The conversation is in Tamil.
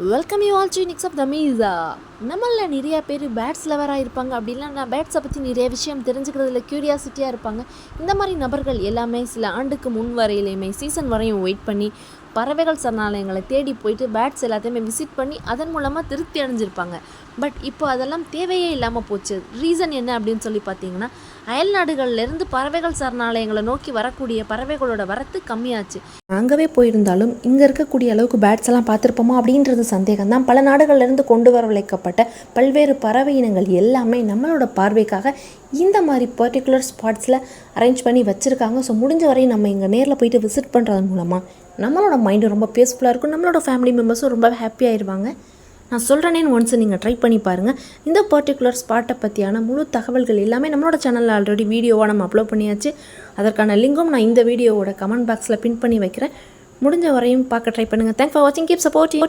Welcome you all to uniques-of-tamisha. நம்மளில் நிறைய பேர் பேட்ஸ் லவராக இருப்பாங்க. அப்படி இல்லைன்னா பேட்ஸை பற்றி நிறைய விஷயம் தெரிஞ்சுக்கிறதுல க்யூரியாசிட்டியாக இருப்பாங்க. இந்த மாதிரி நபர்கள் எல்லாமே சில ஆண்டுக்கு முன் வரையிலையுமே சீசன் வரையும் வெயிட் பண்ணி பறவைகள் சரணாலயங்களை தேடி போயிட்டு பேட்ஸ் எல்லாத்தையுமே விசிட் பண்ணி அதன் மூலமாக திருப்தி அடைஞ்சிருப்பாங்க. பட் இப்போ அதெல்லாம் தேவையே இல்லாமல் போச்சு. ரீசன் என்ன அப்படின்னு சொல்லி பார்த்தீங்கன்னா, அயல் நாடுகள்லேருந்து பறவைகள் சரணாலயங்களை நோக்கி வரக்கூடிய பறவைகளோட வரத்து கம்மியாச்சு. அங்கவே போயிருந்தாலும் இங்கே இருக்கக்கூடிய அளவுக்கு பேட்ஸ் எல்லாம் பார்த்துருப்போமா அப்படின்றது சந்தேகம் தான். பல நாடுகள்லேருந்து கொண்டு வரவழைக்கப்பட்ட பல்வேறு பறவை இனங்கள் எல்லாமே நம்மளோட பார்வைக்காக இந்த மாதிரி பர்டிகுலர் ஸ்பாட்ஸில் அரேஞ்ச் பண்ணி வச்சுருக்காங்க. ஸோ முடிஞ்ச வரையும் நம்ம இங்கே நேரில் போயிட்டு விசிட் பண்ணுறது மூலமாக நம்மளோட மைண்டு ரொம்ப பீஸ்ஃபுல்லாக இருக்கும். நம்மளோட ஃபேமிலி மெம்பர்ஸும் ரொம்ப ஹாப்பியாகிடுவாங்க. நான் சொல்கிறேனேன்னு ஒன்ஸ் நீங்கள் ட்ரை பண்ணி பாருங்கள். இந்த பர்டிகுலர் ஸ்பாட்டை பற்றியான முழு தகவல்கள் எல்லாமே நம்மளோட சேனலில் ஆல்ரெடி வீடியோவாக நம்ம அப்லோட் பண்ணியாச்சு. அதற்கான லிங்கும் நான் இந்த வீடியோவோட கமெண்ட் பாக்ஸில் பின் பண்ணி வைக்கிறேன். முடிஞ்ச வரையும் பார்க்க ட்ரை பண்ணுங்கள். தேங்க்ஸ் ஃபார் வாட்சிங். Keep support.